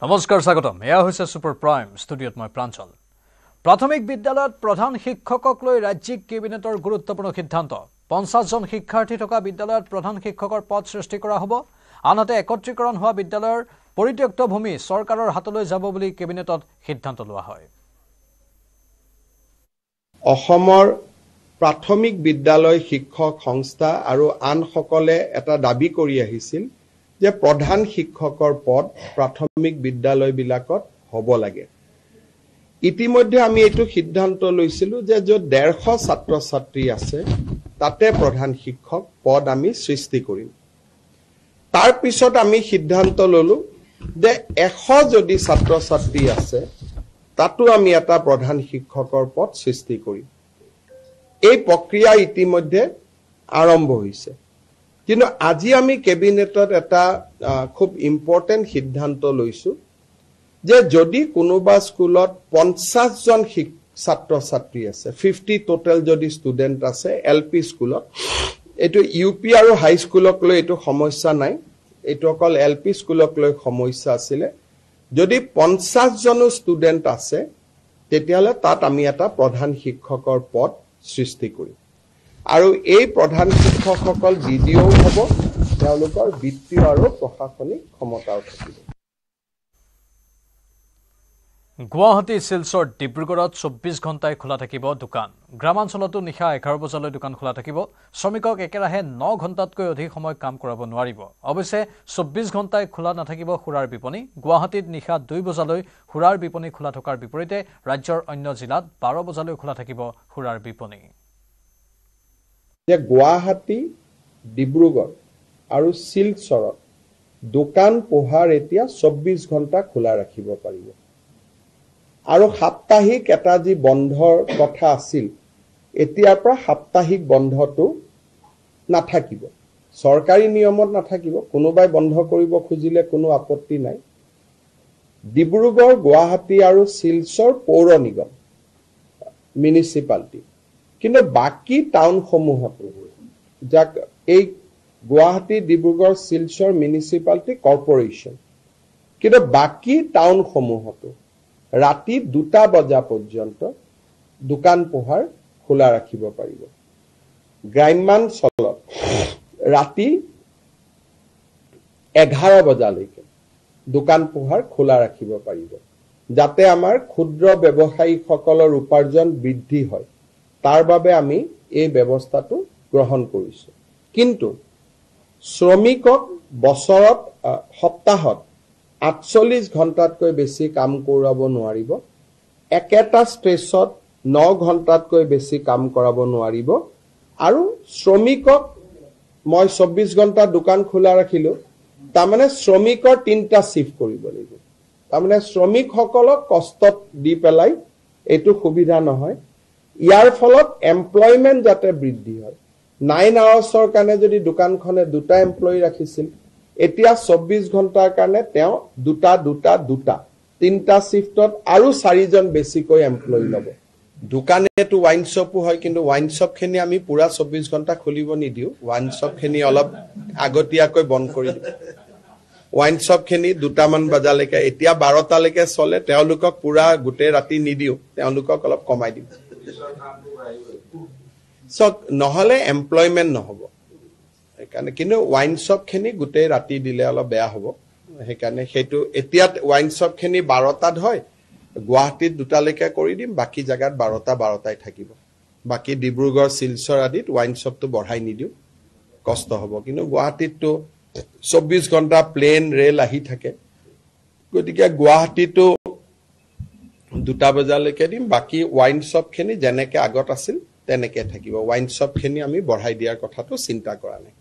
নমস্কাৰ স্বাগতম এয়া হৈছে সুপাৰ প্ৰাইম ষ্টুডিঅত মই প্ৰাঞ্চল প্ৰাথমিক বিদ্যালয়ত প্ৰধান শিক্ষকক লৈ ৰাজ্যিক কেবিনেটৰ গুৰুত্বপূৰ্ণ সিদ্ধান্ত 50 জন শিক্ষাৰ্থী থকা বিদ্যালয়ত প্ৰধান শিক্ষকৰ পদ সৃষ্টি কৰা হ'ব আনহাতে একত্ৰীকৰণ হোৱা বিদ্যালয়ৰ পৰিত্যক্ত ভূমি চৰকাৰৰ হাতলৈ যাব বুলি কেবিনেটত সিদ্ধান্ত লোৱা হয় অসমৰ প্ৰাথমিক বিদ্যালয় শিক্ষক সংস্থা আৰু আন সকলে এটা দাবী কৰি আহিছিল যে প্ৰধান শিক্ষকৰ পদ প্ৰাথমিক বিদ্যালয়বিলাকত হ'ব লাগে ইতিমধ্যে আমি এইটো সিদ্ধান্ত লৈছিলো যে য'ত 150 ছাত্ৰ ছাত্ৰী আছে তাতে প্ৰধান শিক্ষক পদ আমি সৃষ্টি কৰিম তাৰ পিছত আমি সিদ্ধান্ত ললো যে 100 যদি ছাত্ৰ ছাত্ৰী আছে তাতো আমি এটা প্ৰধান শিক্ষকৰ পদ সৃষ্টি কৰিম এই প্ৰক্ৰিয়া ইতিমধ্যে আৰম্ভ হৈছে কিন্তু আজি আমি কেবিনেটত এটা খুব ইম্পৰ্টেন্ট সিদ্ধান্ত লৈছো যে যদি কোনোবা স্কুলত 50 জন ছাত্ৰ ছাত্ৰী আছে 50 টোটাল যদি ষ্টুডেন্ট আছে এলপি স্কুলত এটো ইউপি আৰু হাই স্কুলক লৈ এটো সমস্যা নাই এটো অকল এলপি স্কুলক লৈ সমস্যা আছিল যদি 50 জন ষ্টুডেন্ট আছে তেতিয়ালে তাত আমি এটা প্ৰধান শিক্ষকৰ পদ সৃষ্টি কৰিম আৰু এই প্ৰধান শিক্ষকসকল ডিডিও হ'ব তেওঁলোকৰ বিত্তীয় আৰু প্ৰশাসনিক ক্ষমতাও থাকিব গুৱাহাটী শিলচৰ ডিব্ৰুগড়ত 24 ঘণ্টাই খোলা থাকিব দোকান গ্ৰামাঞ্চলতো নিশা 11 বজালৈ দোকান খোলা থাকিব শ্ৰমিকক একেৰাহে 9 ঘণ্টাতকৈ অধিক সময় কাম কৰাব নোৱাৰিব অৱশ্যে 24 ঘণ্টাই খোলা নাথাকিব খুৰাৰ বিপণী গুৱাহাটীত নিশা 2 বজালৈ খুৰাৰ বিপণী খোলা থকাৰ বিপৰীতে ৰাজ্যৰ অন্য জিলাত 12 বজালৈ খোলা থাকিব খুৰাৰ বিপণী যে গুৱাহাটী ডিব্ৰুগড় আৰু শিলচৰত দোকান পোহাৰ এতিয়া 24 ঘণ্টা খোলা ৰাখিব পাৰিব আৰু সাপ্তাহিক এটা যি বন্ধৰ কথা আছিল এতিয়াৰ পৰা সাপ্তাহিক বন্ধটো নাথাকিব চৰকাৰী নিয়মত নাথাকিব কোনোবাই বন্ধ কৰিব খুজিলে কোনো আপত্তি নাই ডিব্ৰুগড় গুৱাহাটী আৰু শিলচৰ পৌৰ নিগম মিউনিচিপালিটি কিন্তু বাকি টাউন সমূহত যাক এই গুৱাহাটী ডিব্ৰুগড় শিলচৰ মিউনিচিপালিটি কৰ্পোৰেচন কিন্তু বাকি টাউন সমূহত ৰাতি 2টা বজা পৰ্যন্ত দোকান পোহাৰ খোলা ৰাখিব পাৰিব গ্ৰামাঞ্চলত ৰাতি 11 বজালৈকে দোকান পোহাৰ খোলা ৰাখিব পাৰিব যাতে আমাৰ ক্ষুদ্ৰ ব্যৱসায়ীসকলৰ উপাৰ্জন বৃদ্ধি হয় তাৰ বাবে আমি এই ব্যৱস্থাটো গ্ৰহণ কৰিছো কিন্তু শ্ৰমিকক বছৰত সপ্তাহত 48 ঘণ্টাতকৈ বেছি কাম কৰাব নোৱাৰিব একেটা ষ্ট্ৰেচত 9 ঘণ্টাতকৈ বেছি কাম কৰাব নোৱাৰিব আৰু শ্ৰমিকক মই 24 ঘণ্টা দোকান খোলা ৰাখিলো তাৰমানে শ্ৰমিকৰ 3টা শিফট কৰিব লাগিব তাৰমানে শ্ৰমিকসকলক কষ্টত দি পেলাই এটো সুবিধা নহয় ইয়াৰ ফলত এমপ্লয়মেন্ট যাতে বৃদ্ধি হয় 9 আৱাৰ্ছৰ কাৰণে যদি দোকানখনে 2টা এমপ্লয়ী ৰাখিছিল এতিয়া 24 ঘণ্টাৰ কাৰণে তেওঁ 2টা 3টা শিফটত আৰু 4 জন বেছিকৈ এমপ্লয়ী ল'ব দোকানেটো ওয়াইন শ্বপো হয় কিন্তু ওয়াইন শ্বপ খিনি আমি পুৰা 24 ঘণ্টা খুলিব নিদিও ওয়াইন শ্বপ খিনি অলপ আগতীয়াকৈ বন্ধ কৰি দিও ওয়াইন শ্বপ খিনি 2টা মান বজালৈকে এতিয়া 12টা লৈকে চলে তেওঁলোকক পুৰা গুটে ৰাতি নিদিও তেওঁলোকক অলপ কমাই দিও সো নহলে এমপ্লয়মেন্ট নহব সেইকাৰণে কিন্তু ওয়াইন শ্বপ খিনি গুটে ৰাতি দিলে অলপ বেয়া হ'ব সেইকাৰণে হেতু এতিয়া ওয়াইন শ্বপ খিনি 12টাত হয় গুৱাহাটীত 2টা লৈকে কৰি দিম বাকি জায়গাত 12টাই থাকিব বাকি ডিব্ৰুগড় শিলচৰ আদিত ওয়াইন শ্বপটো বঢ়াই নিদিও কষ্ট হ'ব কিন্তু গুৱাহাটীতটো 24 ঘণ্টা প্লেন ৰেল আহি থাকে গতিকে গুৱাহাটীটো 2টা বজালৈকে দিম বাকি ওয়াইন শ্বপ খিনি যেনেকে আগত আছিল তেনেকে থাকিব ওয়াইন শ্বপ খিনি আমি বঢ়াই দিয়াৰ কথাটো চিন্তা কৰা নাই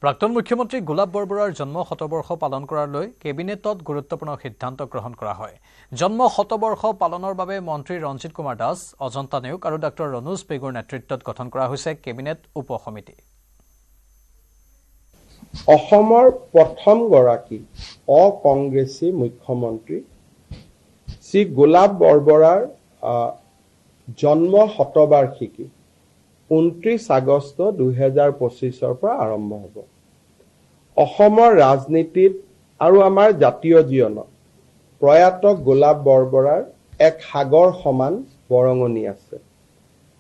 প্ৰাক্তন মুখ্যমন্ত্ৰী গোলাপ বৰবৰাৰ জন্ম শতবৰ্ষ পালন কৰাৰ লৈ কেবিনেটত গুৰুত্বপূৰ্ণ সিদ্ধান্ত গ্ৰহণ কৰা হয় জন্ম শতবৰ্ষ পালনৰ বাবে মন্ত্ৰী ৰঞ্জিত কুমাৰ দাস অজন্তা নেওগ আৰু ডক্টৰ ৰনোজ পেগুৰ নেতৃত্বত গঠন কৰা হৈছে কেবিনেট উপসমিতি অসমৰ প্ৰথম গৰাকী অকংগ্ৰেছী মুখ্যমন্ত্ৰী শ্ৰী গোলাপ বৰবৰাৰ জন্ম শতবাৰ্ষিকী 29 আগষ্ট 2025 পৰা আৰম্ভ হ'ব অসমৰ ৰাজনীতিত আৰু আমাৰ জাতীয় জীৱনত প্ৰয়াত গোলাপ বৰবৰাৰ এক সাগৰ সমান বৰঙণি আছে।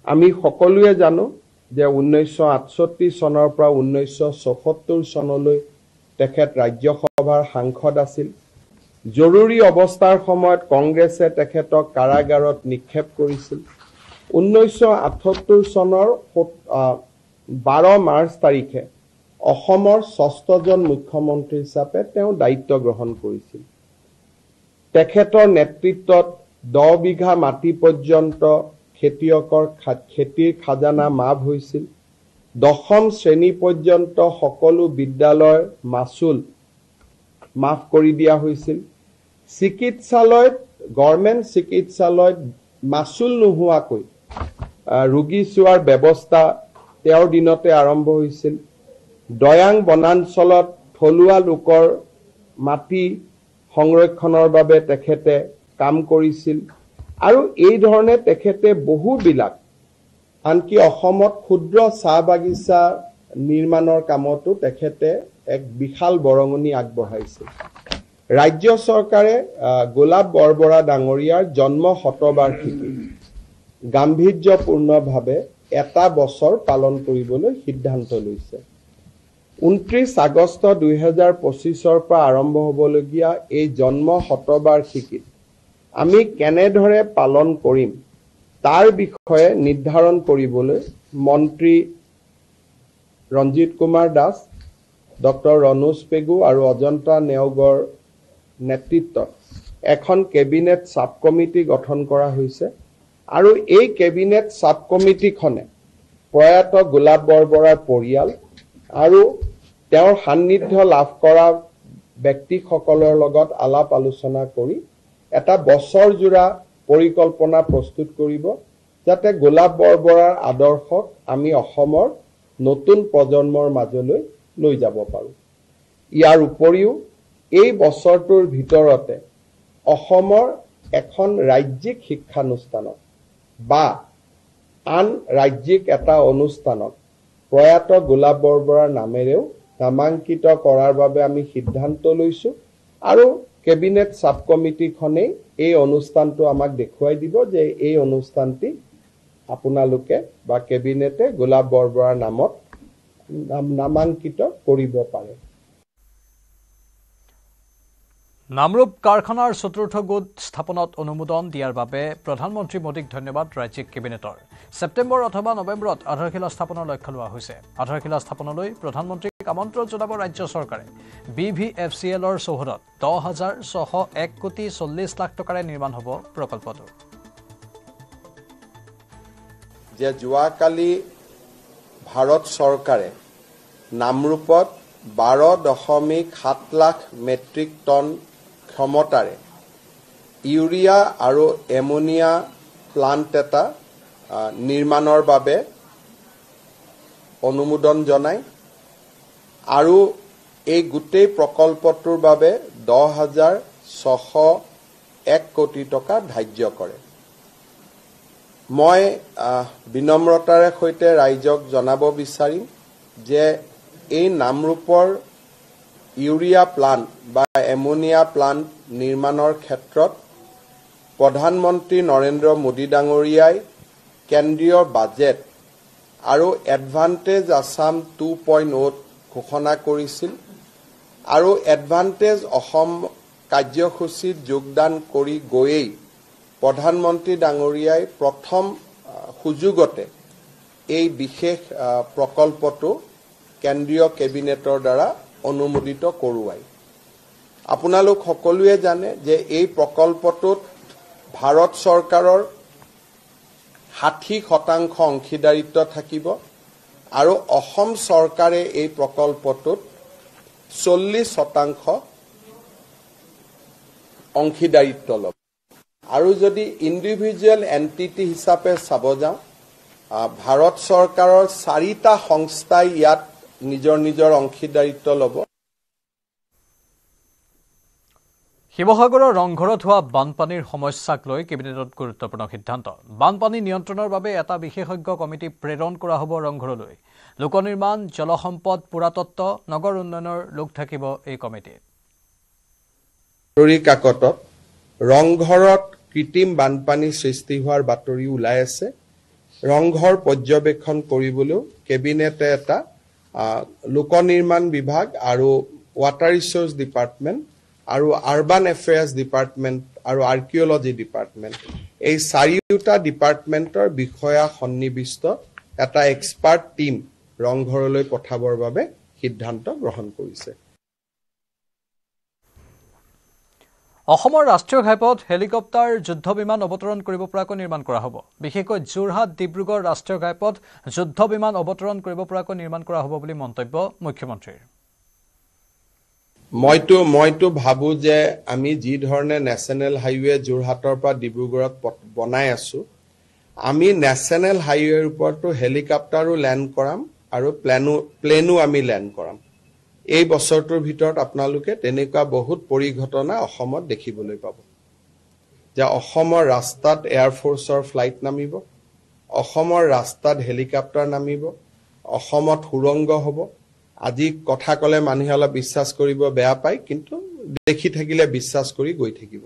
আমি সকলোৱে জানো যে 1968 চনৰ পৰা 1974 চনলৈ তেখেত ৰাজ্যসভাৰ সাংসদ আছিল। জৰুৰী অৱস্থাৰ সময়ত কংগ্ৰেছে তেখেতক কাৰাগাৰত নিক্ষেপ কৰিছিল। 1978 চনৰ 12 মাৰ্চ তাৰিখে অসমৰ 6জন মুখ্যমন্ত্ৰী হিচাপে তেওঁ দায়িত্ব গ্ৰহণ কৰিছিল। তেখেতৰ নেতৃত্বত 10 বিঘা মাটি পৰ্যন্ত খেতিয়কৰ খেতিৰ খাজানা মাফ হৈছিল। 10ম শ্ৰেণী পৰ্যন্ত সকলো বিদ্যালয়ৰ মাচুল মাফ কৰি দিয়া হৈছিল। চিকিৎসালয়ত গভৰ্ণমেণ্ট চিকিৎসালয়ত মাচুল নোহোৱাকৈ ৰোগী চোৱাৰ ব্যৱস্থা তেওঁৰ দিনতে আৰম্ভ হৈছিল। দয়াং বনাঞ্চলত থলুৱা লোকৰ মাটি সংৰক্ষণৰ বাবে তেখেতে কাম কৰিছিল আৰু এই ধৰণে তেখেতে বহুবিলাক আনকি অসমত ক্ষুদ্ৰ চাহ বাগিচা নিৰ্মাণৰ কামতো তেখেতে এক বিশাল বৰঙণি আগবঢ়াইছিল। ৰাজ্য চৰকাৰে গোলাপ বৰবৰা ডাঙৰীয়াৰ জন্ম শতবাৰ্ষিকী গাম্ভীৰ্যপূৰ্ণভাৱে এটা বছৰ পালন কৰিবলৈ সিদ্ধান্ত লৈছে। 29 আগষ্ট 2025 পৰা আৰম্ভ হ'বলগীয়া এই জন্ম শতবাৰ্ষিকীত আমি কেনেদৰে পালন কৰিম তাৰ বিষয়ে নিৰ্ধাৰণ কৰিবলৈ মন্ত্ৰী ৰঞ্জিত কুমাৰ দাস, ডক্টৰ ৰণোজ পেগু আৰু অজন্তা নেওগৰ নেতৃত্বত এখন কেবিনেট সাব কমিটি গঠন কৰা হৈছে আৰু এই কেবিনেট সাব কমিটিখনে প্ৰয়াত গোলাপ বৰবৰাৰ পৰিয়াল আৰু তেওঁৰ সান্নিধ্য লাভ কৰা ব্যক্তিসকলৰ লগত আলাপ আলোচনা কৰি এটা বছৰজোৰা পৰিকল্পনা প্ৰস্তুত কৰিব যাতে গোলাপ বৰবৰাৰ আদৰ্শক আমি অসমৰ নতুন প্ৰজন্মৰ মাজলৈ লৈ যাব পাৰোঁ। ইয়াৰ উপৰিও এই বছৰটোৰ ভিতৰতে অসমৰ এখন ৰাজ্যিক শিক্ষানুষ্ঠানত বা আন ৰাজ্যিক এটা অনুষ্ঠানত প্ৰয়াত গোলাপ বৰবৰাৰ নামেৰেও নামাঙ্কিত কৰাৰ বাবে আমি সিদ্ধান্ত লৈছোঁ আৰু কেবিনেট সাব কমিটিখনেই এই অনুষ্ঠানটো আমাক দেখুৱাই দিব যে এই অনুষ্ঠানটি আপোনালোকে বা কেবিনেটে গোলাপ বৰবৰাৰ নামত নামাঙ্কিত কৰিব পাৰে। নামৰূপ কাৰখানাৰ চতুৰ্থ গোট স্থাপনত অনুমোদন দিয়াৰ বাবে প্ৰধানমন্ত্ৰী মোদীক ধন্যবাদ ৰাজ্যিক কেবিনেটৰ। ছেপ্টেম্বৰ অথবা নৱেম্বৰত আধাৰশিলা স্থাপনৰ লক্ষ্য লোৱা হৈছে। আধাৰশিলা স্থাপনলৈ প্ৰধানমন্ত্ৰীক আমন্ত্ৰণ জনাব ৰাজ্য চৰকাৰে। BVFCLৰ চৌহদত 10,601 কোটি 40 লাখ টকাৰে নিৰ্মাণ হ'ব প্ৰকল্পটো। যে যোৱাকালি ভাৰত চৰকাৰে নামৰূপত 12.7 লাখ মেট্ৰিক টন ক্ষমতাৰে ইউৰিয়া আৰু এমোনিয়া প্লান্ট এটা নিৰ্মাণৰ বাবে অনুমোদন জনায় আৰু এই গোটেই প্ৰকল্পটোৰ বাবে 10,601 কোটি টকা ধাৰ্য কৰে। মই বিনম্ৰতাৰে সৈতে ৰাইজক জনাব বিচাৰিম যে এই নামৰূপৰ ইউৰিয়া প্লান্ট বা এমোনিয়া প্লান্ট নিৰ্মাণৰ ক্ষেত্ৰত প্ৰধানমন্ত্ৰী নৰেন্দ্ৰ মোদী ডাঙৰীয়াই কেন্দ্ৰীয় বাজেট আৰু এডভান্টেজ আসাম 2.0 ঘোষণা কৰিছিল আৰু এডভান্টেজ অসম কাৰ্যসূচীত যোগদান কৰি গৈয়েই প্ৰধানমন্ত্ৰী ডাঙৰীয়াই প্ৰথম সুযোগতে এই বিশেষ প্ৰকল্পটো কেন্দ্ৰীয় কেবিনেটৰ দ্বাৰা অনুমোদিত কৰোৱাই। আপোনালোক সকলোৱে জানে যে এই প্ৰকল্পটোত ভাৰত চৰকাৰৰ 60% অংশীদাৰিত্ব থাকিব আৰু অসম চৰকাৰে এই প্ৰকল্পটোত 40% অংশীদাৰিত্ব ল'ব। আৰু যদি ইণ্ডিভিজুৱেল এণ্টিটি হিচাপে চাব যাওঁ ভাৰত চৰকাৰৰ 4টা সংস্থাই ইয়াত নিজৰ নিজৰ অংশীদাৰিত্ব ল'ব। শিৱসাগৰৰ ৰংঘৰত হোৱা বানপানীৰ সমস্যাক লৈ কেবিনেটত গুৰুত্বপূৰ্ণ সিদ্ধান্ত। বানপানী নিয়ন্ত্ৰণৰ বাবে এটা বিশেষজ্ঞ কমিটি প্ৰেৰণ কৰা হ'ব ৰংঘৰলৈ। লোক নিৰ্মাণ, জলসম্পদ, পুৰাতত্ব, নগৰ উন্নয়নৰ লোক থাকিব এই কমিটিত। বাতৰি কাকতত ৰংঘৰত কৃত্ৰিম বানপানী সৃষ্টি হোৱাৰ বাতৰি ওলাই আছে। ৰংঘৰ পৰ্যবেক্ষণ কৰিবলৈ কেবিনেটে এটা লোক নিৰ্মাণ বিভাগ আৰু ৱাটাৰ ৰিচোৰ্চ ডিপাৰ্টমেণ্ট আৰু আৰবান এফেয়াৰ্ছ ডিপাৰ্টমেণ্ট আৰু আৰ্কিঅলজি ডিপাৰ্টমেণ্ট এই চাৰিওটা ডিপাৰ্টমেণ্টৰ বিষয়া সন্নিবিষ্ট এটা এক্সপাৰ্ট টিম ৰংঘৰলৈ পঠাবৰ বাবে সিদ্ধান্ত গ্ৰহণ কৰিছে। অসমৰ ৰাষ্ট্ৰীয় ঘাইপথ হেলিকপ্টাৰ যুদ্ধ বিমান অৱতৰণ কৰিব পৰাকৈ নিৰ্মাণ কৰা হ'ব। বিশেষকৈ যোৰহাট ডিব্ৰুগড় ৰাষ্ট্ৰীয় ঘাইপথ যুদ্ধ বিমান অৱতৰণ কৰিব পৰাকৈ নিৰ্মাণ কৰা হ'ব বুলি মন্তব্য মুখ্যমন্ত্ৰীৰ। মইতো ভাবো যে আমি যি ধৰণে নেশ্যনেল হাইৱে যোৰহাটৰ পৰা ডিব্ৰুগড়ত বনাই আছো, আমি নেশ্যনেল হাইৱেৰ ওপৰতো হেলিকপ্টাৰো লেণ্ড কৰাম আৰু প্লেনো আমি লেণ্ড কৰাম। এই বছৰটোৰ ভিতৰত আপোনালোকে তেনেকুৱা বহুত পৰিঘটনা অসমত দেখিবলৈ পাব যে অসমৰ ৰাস্তাত এয়াৰফোৰ্চৰ ফ্লাইট নামিব, অসমৰ ৰাস্তাত হেলিকপ্টাৰ নামিব, অসমত সুৰংগ হ'ব। আজি কথা ক'লে মানুহে অলপ বিশ্বাস কৰিব বেয়া পায়, কিন্তু দেখি থাকিলে বিশ্বাস কৰি গৈ থাকিব।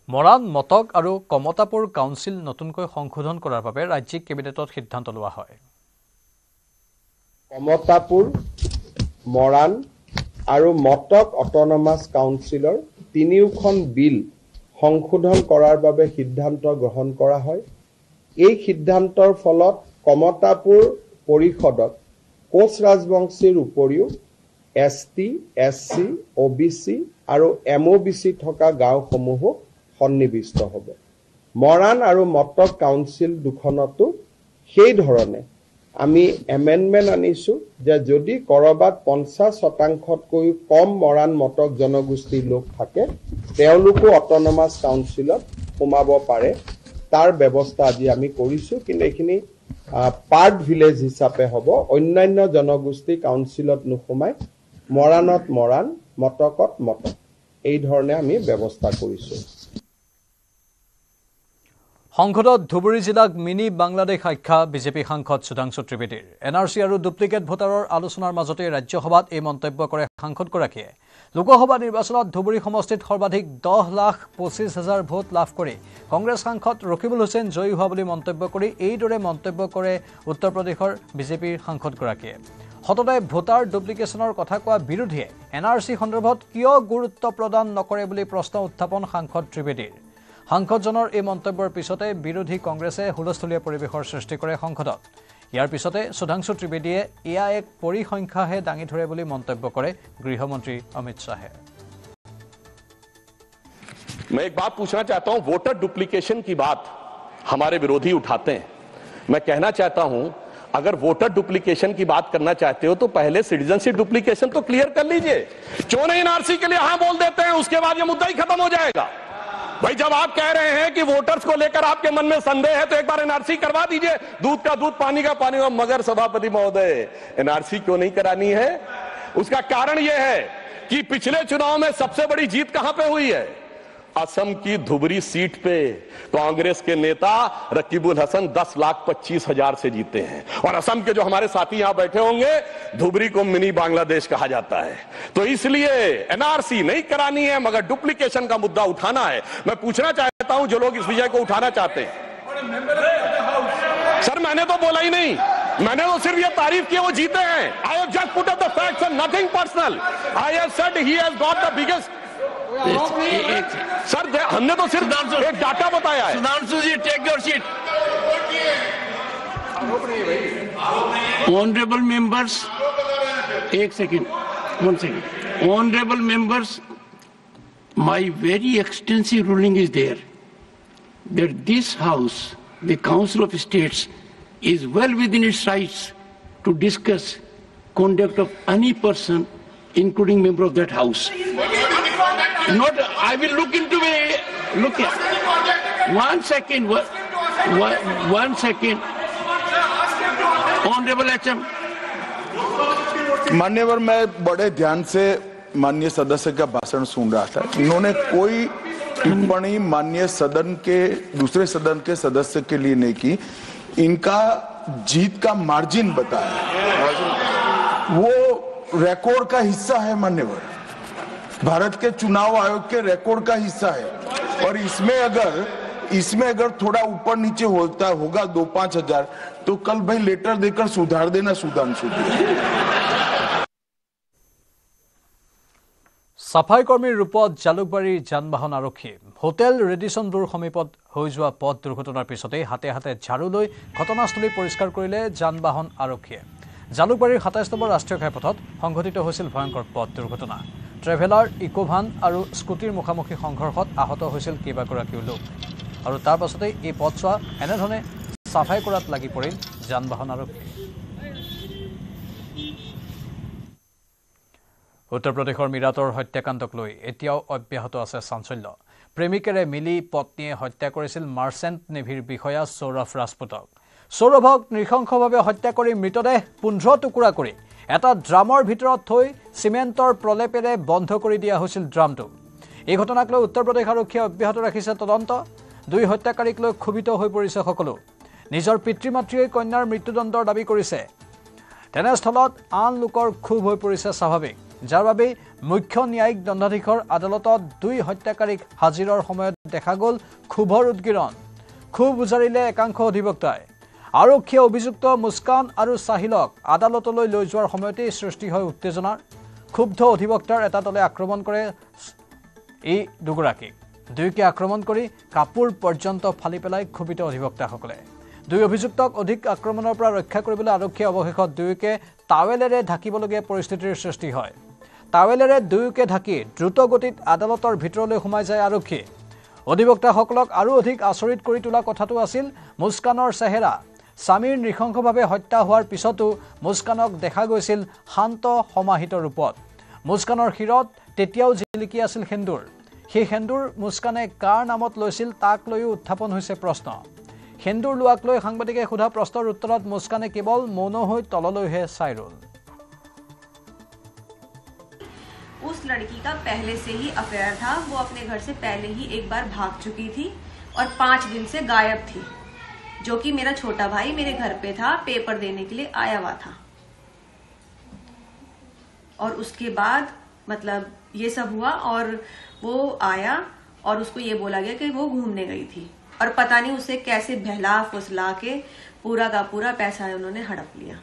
মৰাণ, মটক আৰু কমতাপুৰ কাউন্সিল নতুনকৈ সংশোধন কৰাৰ বাবে ৰাজ্যিক কেবিনেটত সিদ্ধান্ত লোৱা হয়। কমতাপুৰ, মৰাণ আৰু মটক অট'নমাছ কাউন্সিলৰ তিনিওখন বিল সংশোধন কৰাৰ বাবে সিদ্ধান্ত গ্ৰহণ কৰা হয়। এই সিদ্ধান্তৰ ফলত কমতাপুৰ পৰিষদত কোচ ৰাজবংশীৰ উপৰিও ST, SC, OBC আৰু MOBC থকা গাঁওসমূহো সন্নিবিষ্ট হ'ব। মৰাণ আৰু মটক কাউন্সিল দুখনতো সেই ধৰণে আমি এমেণ্ডমেণ্ট আনিছোঁ যে যদি ক'ৰবাত 50% কম মৰাণ মটক জনগোষ্ঠীৰ লোক থাকে, তেওঁলোকো অট'নমাছ কাউন্সিলত সোমাব পাৰে। তাৰ ব্যৱস্থা আজি আমি কৰিছোঁ, কিন্তু এইখিনি পাৰ্ট ভিলেজ হিচাপে হ'ব। অন্যান্য জনগোষ্ঠী কাউন্সিলত নোসোমাই মৰাণত মৰাণ, মটকত মটক, এই ধৰণে আমি ব্যৱস্থা কৰিছোঁ। সংসদত ধুবুৰী জিলাক মিনি বাংলাদেশ আখ্যা বিজেপি সাংসদ সুধাংশু ত্ৰিবেদীৰ। NRC আৰু ডুপ্লিকেট ভোটাৰৰ আলোচনাৰ মাজতে ৰাজ্যসভাত এই মন্তব্য কৰে সাংসদগৰাকীয়ে। লোকসভা নিৰ্বাচনত ধুবুৰী সমষ্টিত সৰ্বাধিক 10,25,000 ভোট লাভ কৰি কংগ্ৰেছ সাংসদ ৰকিবুল হুছেইন জয়ী হোৱা বুলি মন্তব্য কৰি এইদৰে মন্তব্য কৰে উত্তৰ প্ৰদেশৰ বিজেপিৰ সাংসদগৰাকীয়ে। সততে ভোটাৰ ডুপ্লিকেশ্যনৰ কথা কোৱা বিৰোধীয়ে NRC সন্দৰ্ভত কিয় গুৰুত্ব প্ৰদান নকৰে বুলি প্ৰশ্ন উত্থাপন সাংসদ ত্ৰিবেদীৰ। সাংসদজনৰ এই মন্তব্যৰ পিছতে বিৰোধী কংগ্ৰেছে হুলস্থুলীয়া পৰিৱেশৰ সৃষ্টি কৰে সংসদত। ইয়াৰ পিছতে সুধাংশু ত্ৰিবেদীয়ে এয়া এক পৰিসংখ্যাহে দাঙি ধৰে বুলি মন্তব্য কৰে গৃহমন্ত্ৰী অমিত শ্বাহে। मैं एक बात पूछना चाहता हूं, वोटर डुप्लीकेशन की बात हमारे विरोधी उठाते हैं। मैं कहना चाहता हूं, अगर वोटर डुप्लीकेशन की बात करना चाहते हो तो पहले सिटीजनशिप डुप्लीकेशन तो क्लियर कर लीजिए। क्यों नहीं NRC के लिए हां बोल देते हैं, उसके बाद ये मुद्दा ही खत्म हो जाएगा। भाई जब आप कह रहे हैं कि वोटर्स को लेकर आपके मन में संदेह है तो एक बार NRC करवा दीजिए। दूध का दूध, पानी का पानी। मगर सभापति महोदय, NRC क्यों नहीं करानी है? उसका कारण यह है कि पिछले चुनाव में सबसे बड़ी जीत कहां पे हुई है? असम की धुबरी सीट पे कांग्रेस के नेता रकीबुल हसन 10,25,000 से जीते हैं। और असम के जो हमारे साथी यहां बैठे होंगे, धुबरी को मिनी बांग्लादेश कहा जाता है। तो इसलिए NRC नहीं करानी है, मगर डुप्लीकेशन का मुद्दा उठाना है। मैं पूछना चाहता हूं जो लोग इस विषय को उठाना चाहते हैं। सर मैंने तो बोला ही नहीं, मैंने तो सिर्फ ये तारीफ की वो जीते हैं। I have just put up the facts and nothing personal. I have said he has got the biggest. Sir हमने तो सिर्फ एक डाटा बताया है। Sudhanshu ji, take your seat. Honourable members, एक second, 1 second. Honorable members, my very extensive ruling is there that this house, the Council of States, is well within its rights to discuss conduct of any person, including member of that house. Not, I will look into it. Look at 1 second. 1 second. Honorable HM. मान्यवर, मैं बड़े ध्यान से माननीय सदस्य का भाषण सुन रहा था। इन्होंने कोई टिप्पणी माननीय सदन के दूसरे सदन के सदस्य के लिए नहीं की। इनका जीत का मार्जिन बताया, वो रिकॉर्ड का हिस्सा है मान्यवर। भारत के चुनाव आयोग के रिकॉर्ड का हिस्सा है और इसमें अगर थोड़ा ऊपर नीचे होगा 2-5 हजार तो कल भाई लेटर देकर सुधार देना सुधांशु। সাফাই কৰ্মীৰ ৰূপত জালুকবাৰীৰ যান-বাহন আৰক্ষী হোটেল ৰেডিসন ব্লুৰ সমীপত হৈ যোৱা পথ দুৰ্ঘটনাৰ পিছতে হাতে হাতে ঝাৰু লৈ ঘটনাস্থলী পৰিষ্কাৰ কৰিলে যান-বাহন আৰক্ষীয়ে। জালুকবাৰীৰ ২৭ নম্বৰ ৰাষ্ট্ৰীয় ঘাইপথত সংঘটিত হৈছিল ভয়ংকৰ পথ দুৰ্ঘটনা। ট্ৰেভেলাৰ ইকোভান আৰু স্কুটিৰ মুখামুখি সংঘৰ্ষত আহত হৈছিল কেইবাগৰাকীও লোক আৰু তাৰ পাছতে এই পথছোৱা এনেধৰণে সাফাই কৰাত লাগি পৰিল যান-বাহন আৰক্ষী। উত্তৰ প্ৰদেশৰ মিৰাটৰ হত্যাকাণ্ডক লৈ এতিয়াও অব্যাহত আছে চাঞ্চল্য। প্ৰেমিকেৰে মিলি পত্নীয়ে হত্যা কৰিছিল মাৰ্চেণ্ট নেভিৰ বিষয়া সৌৰভ ৰাজপুতক। সৌৰভক নৃশংসভাৱে হত্যা কৰি মৃতদেহ ১৫ টুকুৰা কৰি এটা ড্ৰামৰ ভিতৰত থৈ চিমেণ্টৰ প্ৰলেপেৰে বন্ধ কৰি দিয়া হৈছিল ড্ৰামটো। এই ঘটনাক লৈ উত্তৰ প্ৰদেশ আৰক্ষীয়ে অব্যাহত ৰাখিছে তদন্ত। দুই হত্যাকাৰীক লৈ ক্ষোভিত হৈ পৰিছে সকলো। নিজৰ পিতৃ মাতৃয়ে কন্যাৰ মৃত্যুদণ্ডৰ দাবী কৰিছে। তেনেস্থলত আন লোকৰ ক্ষোভ হৈ পৰিছে স্বাভাৱিক, যাৰ বাবে মুখ্য ন্যায়িক দণ্ডাধীশৰ আদালতত দুই হত্যাকাৰীক হাজিৰৰ সময়ত দেখা গ'ল ক্ষোভৰ উদগিৰণ। ক্ষোভ উজাৰিলে একাংশ অধিবক্তাই। আৰক্ষীয়ে অভিযুক্ত মুস্কান আৰু সাহিলক আদালতলৈ লৈ যোৱাৰ সময়তেই সৃষ্টি হয় উত্তেজনাৰ। ক্ষুব্ধ অধিবক্তাৰ এটা দলে আক্ৰমণ কৰে এই দুগৰাকীক। দুয়োকে আক্ৰমণ কৰি কাপোৰ পৰ্যন্ত ফালি পেলাই ক্ষোভিত অধিবক্তাসকলে। দুই অভিযুক্তক অধিক আক্ৰমণৰ পৰা ৰক্ষা কৰিবলৈ আৰক্ষীয়ে অৱশেষত দুয়োকে টাৱেলেৰে ঢাকিবলগীয়া পৰিস্থিতিৰ সৃষ্টি হয়। টাৱেলেৰে দুয়োকে ঢাকি দ্ৰুত গতিত আদালতৰ ভিতৰলৈ সোমাই যায় আৰক্ষী। অধিবক্তাসকলক আৰু অধিক আচৰিত কৰি তোলা কথাটো আছিল মুস্কানৰ চেহেৰা। স্বামীৰ নৃশংসভাৱে হত্যা হোৱাৰ পিছতো মুস্কানক দেখা গৈছিল শান্ত সমাহিত ৰূপত। মুস্কানৰ শিৰত তেতিয়াও জিলিকি আছিল সেন্দুৰ। সেই সেন্দুৰ মুস্কানে কাৰ নামত লৈছিল তাক লৈও উত্থাপন হৈছে প্ৰশ্ন। সেন্দুৰ লোৱাক লৈ সাংবাদিকে সোধা প্ৰশ্নৰ উত্তৰত মুস্কানে কেৱল মৌন হৈ তললৈহে চাই ৰ'ল। उस लड़की का पहले से ही अफेयर था। वो अपने घर से पहले ही एक बार भाग चुकी थी और 5 दिन से गायब थी, जो कि मेरा छोटा भाई मेरे घर पे था, पेपर देने के लिए आया हुआ था। और उसके बाद मतलब ये सब हुआ और वो आया और उसको ये बोला गया कि वो घूमने गई थी और पता नहीं उसे कैसे बहला फुसला के पूरा का पूरा पैसा उन्होंने हड़प लिया।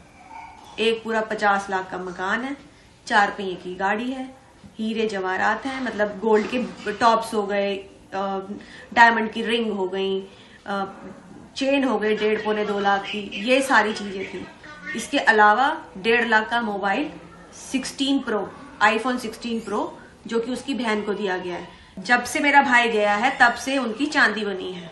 एक पूरा 50 लाख का मकान है, 4 पहिए की गाड़ी है, हीरे जवाहरात हैं, मतलब गोल्ड के टॉप्स हो गए, डायमंड की रिंग हो गई, चेन हो गई 1.5-2 लाख की, ये सारी चीजें थी। इसके अलावा 1.5 लाख का मोबाइल 16 प्रो, आईफोन 16 प्रो, जो कि उसकी बहन को दिया गया है। जब से मेरा भाई गया है तब से उनकी चांदी बनी है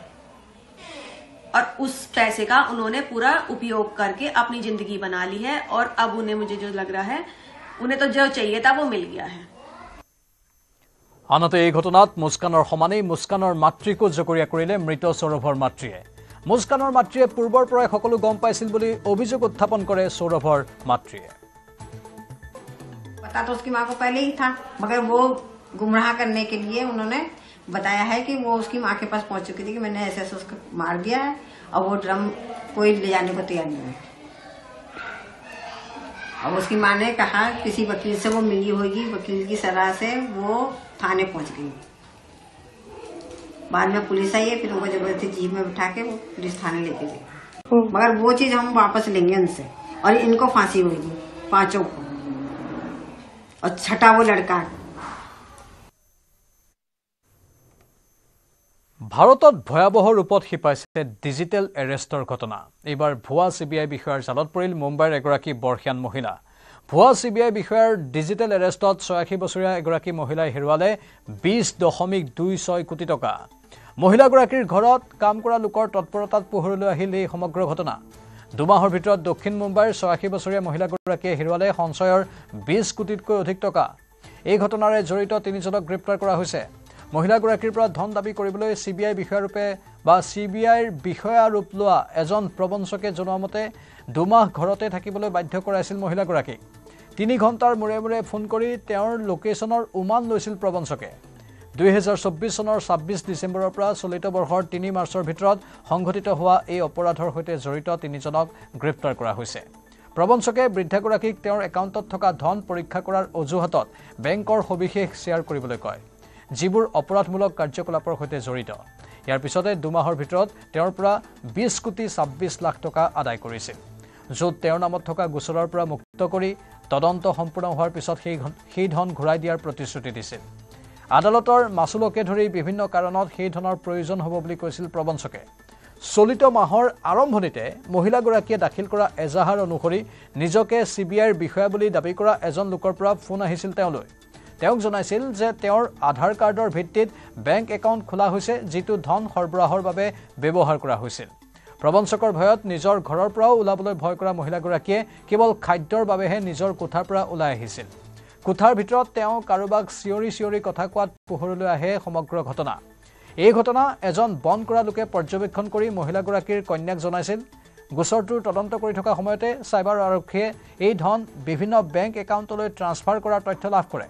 और उस पैसे का उन्होंने पूरा उपयोग करके अपनी जिंदगी बना ली है और अब उन्हें, मुझे जो लग रहा है, उन्हें तो जो चाहिए था वो मिल गया है। আনহাতে এই ঘটনাত মুস্কানৰ সমানেই মুস্কানৰ মাতৃকো জকৰীয়া কৰিলে মৃত সৌৰভৰ মাতৃয়ে। মুস্কানৰ মাতৃয়ে পূৰ্বৰ পৰাই সকলো গম পাইছিল বুলি অভিযোগ উত্থাপন কৰে সৌৰভৰ মাতৃয়ে। पता तो उसकी माँ को पहले ही था, मगर वो गुमराह करने के लिए उन्होंने बताया है कि वो उसकी माँ के पास पहुंच चुकी थी कि मैंने ऐसे ऐसे उसको मार दिया है और वो ड्रम कोई ले जाने को तैयार नहीं है। अब उसकी माँ ने कहा किसी वकील से वो मिली होगी, वकील की सलाह से वो थाने पहुंच गई। बाद में पुलिस आई है, फिर उनको जबरदस्ती जीप में बिठा के वो पुलिस थाने लेके गई। मगर वो चीज हम वापस लेंगे उनसे और इनको फांसी होगी 5 को और 6ठा वो लड़का। ভাৰতত ভয়াবহ ৰূপত শিপাইছে ডিজিটেল এৰেষ্টৰ ঘটনা। এইবাৰ ভুৱা চিবিআই বিষয়াৰ জালত পৰিল মুম্বাইৰ এগৰাকী বৰ্ষীয়ান মহিলা। ভুৱা চিবিআই বিষয়াৰ ডিজিটেল এৰেষ্টত 86 বছৰীয়া এগৰাকী মহিলাই হেৰুৱালে 20.26 কোটি টকা। মহিলাগৰাকীৰ ঘৰত কাম কৰা লোকৰ তৎপৰতাত পোহৰলৈ আহিল এই সমগ্ৰ ঘটনা। 2 মাহৰ ভিতৰত দক্ষিণ মুম্বাইৰ 86 বছৰীয়া মহিলাগৰাকীয়ে হেৰুৱালে সঞ্চয়ৰ 20 কোটিতকৈ অধিক টকা। এই ঘটনাৰে জড়িত 3 জনক গ্ৰেপ্তাৰ কৰা হৈছে। মহিলাগৰাকীৰ পৰা ধন দাবী কৰিবলৈ চিবিআই বিষয়াৰূপে বা চিবিআইৰ বিষয়া ৰূপ লোৱা এজন প্ৰবঞ্চকে জনোৱা মতে 2 মাহ ঘৰতে থাকিবলৈ বাধ্য কৰাইছিল মহিলাগৰাকীক। 3 ঘণ্টাৰ মূৰে মূৰে ফোন কৰি তেওঁৰ লোকেশ্যনৰ উমান লৈছিল প্ৰবঞ্চকে। 2024 চনৰ 26 ডিচেম্বৰৰ পৰা চলিত বৰ্ষৰ 3 মাৰ্চৰ ভিতৰত সংঘটিত হোৱা এই অপৰাধৰ সৈতে জড়িত 3 জনক গ্ৰেপ্তাৰ কৰা হৈছে। প্ৰবঞ্চকে বৃদ্ধাগৰাকীক তেওঁৰ একাউণ্টত থকা ধন পৰীক্ষা কৰাৰ অজুহাতত বেংকৰ সবিশেষ শ্বেয়াৰ কৰিবলৈ কয়, যিবোৰ অপৰাধমূলক কাৰ্যকলাপৰ সৈতে জড়িত। ইয়াৰ পিছতে 2 মাহৰ ভিতৰত তেওঁৰ পৰা 20 কোটি 26 লাখ টকা আদায় কৰিছিল, য'ত তেওঁৰ নামত থকা গোচৰৰ পৰা মুক্ত কৰি তদন্ত সম্পূৰ্ণ হোৱাৰ পিছত সেই ধন ঘূৰাই দিয়াৰ প্ৰতিশ্ৰুতি দিছিল। আদালতৰ মাচুলকে ধৰি বিভিন্ন কাৰণত সেই ধনৰ প্ৰয়োজন হ'ব বুলি কৈছিল প্ৰবঞ্চকে। চলিত মাহৰ আৰম্ভণিতে মহিলাগৰাকীয়ে দাখিল কৰা এজাহাৰ অনুসৰি নিজকে CBIৰ বিষয়া বুলি দাবী কৰা এজন লোকৰ পৰা ফোন আহিছিল তেওঁলৈ। তেওঁক জনাইছিল যে তেওঁৰ আধাৰ কাৰ্ডৰ ভিত্তিত বেংক একাউণ্ট খোলা হৈছে, যিটো ধন সৰবৰাহৰ বাবে ব্যৱহাৰ কৰা হৈছিল। প্ৰবঞ্চকৰ ভয়ত নিজৰ ঘৰৰ পৰাও ওলাবলৈ ভয় কৰা মহিলাগৰাকীয়ে কেৱল খাদ্যৰ বাবেহে নিজৰ কোঠাৰ পৰা ওলাই আহিছিল। কোঠাৰ ভিতৰত তেওঁ কাৰোবাক চিঞৰি কথা কোৱাত পোহৰলৈ আহে সমগ্ৰ ঘটনা। এই ঘটনা এজন বন কৰা লোকে পৰ্যবেক্ষণ কৰি মহিলাগৰাকীৰ কন্যাক জনাইছিল। গোচৰটোৰ তদন্ত কৰি থকা সময়তে চাইবাৰ আৰক্ষীয়ে এই ধন বিভিন্ন বেংক একাউণ্টলৈ ট্ৰান্সফাৰ কৰাৰ তথ্য লাভ কৰে,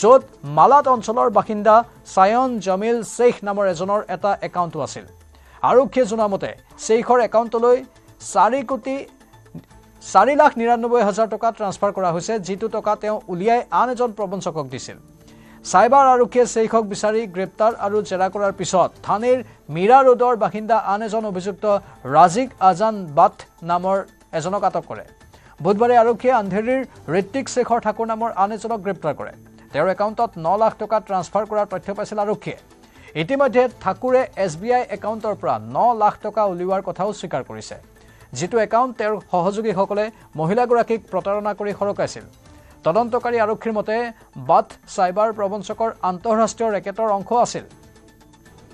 য'ত মালাত অঞ্চলৰ বাসিন্দা ছায়ন জামিল শ্বেখ নামৰ এজনৰ এটা একাউণ্টো আছিল। আৰক্ষীয়ে জনোৱা মতে শ্বেখৰ একাউণ্টলৈ 4,99,000 টকা ট্ৰান্সফাৰ কৰা হৈছে, যিটো টকা তেওঁ উলিয়াই আন এজন প্ৰবঞ্চকক দিছিল। চাইবাৰ আৰক্ষীয়ে শ্বেখক বিচাৰি গ্ৰেপ্তাৰ আৰু জেৰা কৰাৰ পিছত থানেৰ মীৰা ৰোডৰ বাসিন্দা আন এজন অভিযুক্ত ৰাজিক আজান বাট নামৰ এজনক আটক কৰে। বুধবাৰে আৰক্ষীয়ে আন্ধেৰীৰ ঋত্বিক শেখৰ ঠাকুৰ নামৰ আন এজনক গ্ৰেপ্তাৰ কৰে। তেওঁৰ একাউণ্টত 9 লাখ টকা ট্ৰান্সফাৰ কৰাৰ তথ্য পাইছিল আৰক্ষীয়ে। ইতিমধ্যে ঠাকুৰে SBI একাউণ্টৰ পৰা 9 লাখ টকা উলিওৱাৰ কথাও স্বীকাৰ কৰিছে, যিটো একাউণ্ট তেওঁৰ সহযোগীসকলে মহিলাগৰাকীক প্ৰতাৰণা কৰি সৰকাইছিল। তদন্তকাৰী আৰক্ষীৰ মতে বাট চাইবাৰ প্ৰবঞ্চকৰ আন্তঃৰাষ্ট্ৰীয় ৰেকেটৰ অংশ আছিল।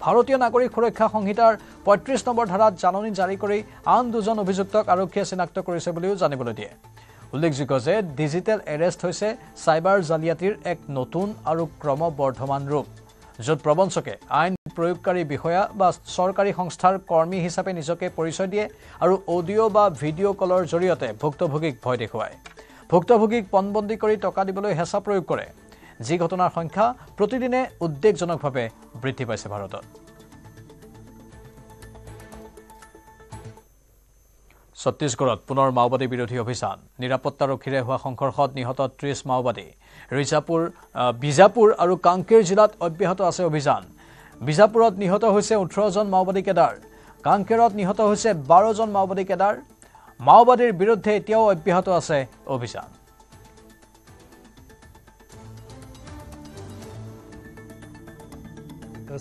ভাৰতীয় নাগৰিক সুৰক্ষা সংহিতাৰ 35 নম্বৰ ধাৰাত জাননী জাৰি কৰি আন 2জন অভিযুক্তক আৰক্ষীয়ে চিনাক্ত কৰিছে বুলিও জানিবলৈ দিয়ে। উল্লেখযোগ্য যে ডিজিটেল এৰেষ্ট হৈছে চাইবাৰ জালিয়াতিৰ এক নতুন আৰু ক্ৰমবৰ্ধমান ৰূপ, য'ত প্ৰবঞ্চকে আইন প্ৰয়োগকাৰী বিষয়া বা চৰকাৰী সংস্থাৰ কৰ্মী হিচাপে নিজকে পৰিচয় দিয়ে আৰু অডিঅ' বা ভিডিঅ' কলৰ জৰিয়তে ভুক্তভোগীক ভয় দেখুৱায়। ভুক্তভোগীক পণবন্দী কৰি টকা দিবলৈ হেঁচা প্ৰয়োগ কৰে, যি ঘটনাৰ সংখ্যা প্ৰতিদিনে উদ্বেগজনকভাৱে বৃদ্ধি পাইছে ভাৰতত। ছত্তীশগড়ত পুনৰ মাওবাদী বিৰোধী অভিযান। নিৰাপত্তাৰক্ষীৰে হোৱা সংঘৰ্ষত নিহত 30 মাওবাদী। বিজাপুৰ আৰু কাংকেৰ জিলাত অব্যাহত আছে অভিযান। বিজাপুৰত নিহত হৈছে 18 জন মাওবাদী কেডাৰ। কাংকেৰত নিহত হৈছে 12 জন মাওবাদী কেডাৰ। মাওবাদীৰ বিৰুদ্ধে এতিয়াও অব্যাহত আছে অভিযান।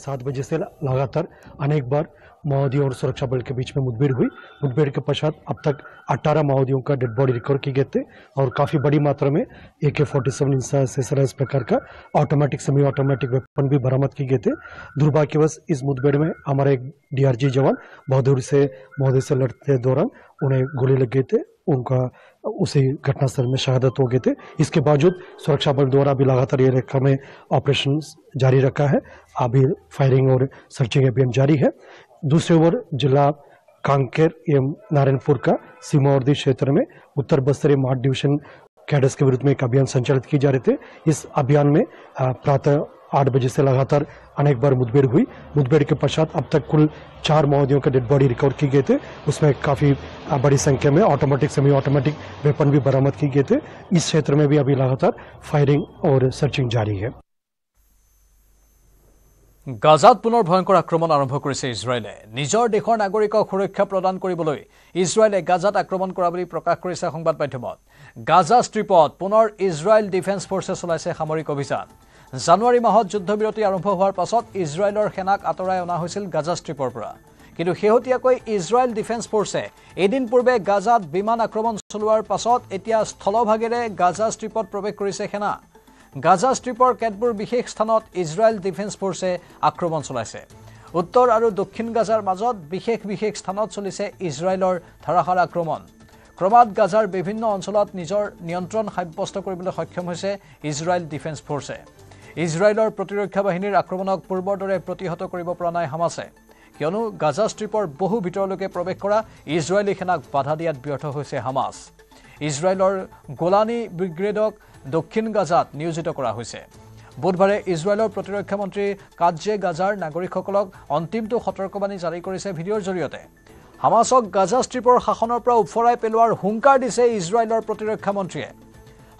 सात बजे से लगातार अनेक बार माओवादियों और सुरक्षा बल के बीच में मुठभेड़ हुई। मुठभेड़ के पश्चात अब तक 18 माओवादियों का डेड बॉडी रिकवर किए गए थे और काफ़ी बड़ी मात्रा में AK-47 इस प्रकार का ऑटोमेटिक सेमी ऑटोमेटिक वेपन भी बरामद किए गए थे। दुर्भाग्यवश इस मुठभेड़ में हमारे एक DRG जवान बहादुरी से महोदय से लड़ते दौरान उन्हें गोली लग गए थे, उनका उसी घटनास्थल में शहादत हो गए थे। इसके बावजूद सुरक्षा बल द्वारा अभी लगातार ये रेखा में ऑपरेशन जारी रखा है। अभी फायरिंग और सर्चिंग अभियान जारी है। दूसरी ओर जिला कांकेर एवं नारायणपुर का सीमावर्ती क्षेत्र में उत्तर बस्तरी मार्ट डिवीजन कैडर्स के विरुद्ध में एक अभियान संचालित किए जा रहे थे। इस अभियान में प्रातः 8 बजे से लगातार अनेक बार मुठभेड़ हुई। मुठभेड़ के पश्चात अब तक कुल 4 माओवादियों के डेड बॉडी रिकवर किए गए थे। उसमें काफ़ी बड़ी संख्या में ऑटोमेटिक सेमी ऑटोमेटिक वेपन भी बरामद किए गए थे। इस क्षेत्र में भी अभी लगातार फायरिंग और सर्चिंग जारी है। গাজাত পুনৰ ভয়ংকৰ আক্ৰমণ আৰম্ভ কৰিছে ইজৰাইলে। নিজৰ দেশৰ নাগৰিকক সুৰক্ষা প্ৰদান কৰিবলৈ ইজৰাইলে গাজাত আক্ৰমণ কৰা বুলি প্ৰকাশ কৰিছে সংবাদ মাধ্যমত। গাজা ষ্ট্ৰীপত পুনৰ ইজৰাইল ডিফেন্স ফৰ্চে চলাইছে সামৰিক অভিযান। জানুৱাৰী মাহত যুদ্ধবিৰতি আৰম্ভ হোৱাৰ পাছত ইজৰাইলৰ সেনাক আঁতৰাই অনা হৈছিল গাজা ষ্ট্ৰীপৰ পৰা। কিন্তু শেহতীয়াকৈ ইজৰাইল ডিফেন্স ফৰ্চে এদিন পূৰ্বে গাজাত বিমান আক্ৰমণ চলোৱাৰ পাছত এতিয়া স্থলভাগেৰে গাজা ষ্ট্ৰীপত প্ৰৱেশ কৰিছে সেনা। গাজা ষ্ট্ৰীপৰ কেতবোৰ বিশেষ স্থানত ইজৰাইল ডিফেন্স ফৰ্চে আক্ৰমণ চলাইছে। উত্তৰ আৰু দক্ষিণ গাজাৰ মাজত বিশেষ স্থানত চলিছে ইজৰাইলৰ ধাৰাসাৰ আক্ৰমণ। ক্ৰমাৎ গাজাৰ বিভিন্ন অঞ্চলত নিজৰ নিয়ন্ত্ৰণ সাব্যস্ত কৰিবলৈ সক্ষম হৈছে ইজৰাইল ডিফেন্স ফৰ্চে। ইজৰাইলৰ প্ৰতিৰক্ষা বাহিনীৰ আক্ৰমণক পূৰ্বৰ দৰে প্ৰতিহত কৰিব পৰা নাই হামাছে, কিয়নো গাজা ষ্ট্ৰীপৰ বহু ভিতৰলৈকে প্ৰৱেশ কৰা ইজৰাইলী সেনাক বাধা দিয়াত ব্যৰ্থ হৈছে হামাছ। ইজৰাইলৰ গোলানী ব্ৰিগেডক দক্ষিণ গাজাত নিয়োজিত কৰা হৈছে। বুধবাৰে ইজৰাইলৰ প্ৰতিৰক্ষা মন্ত্ৰী কাটজে গাজাৰ নাগৰিকসকলক অন্তিমটো সতৰ্কবাণী জাৰি কৰিছে ভিডিঅ'ৰ জৰিয়তে। হামাছক গাজা ষ্ট্ৰীপৰ শাসনৰ পৰা উফৰাই পেলোৱাৰ হুংকাৰ দিছে ইজৰাইলৰ প্ৰতিৰক্ষা মন্ত্ৰীয়ে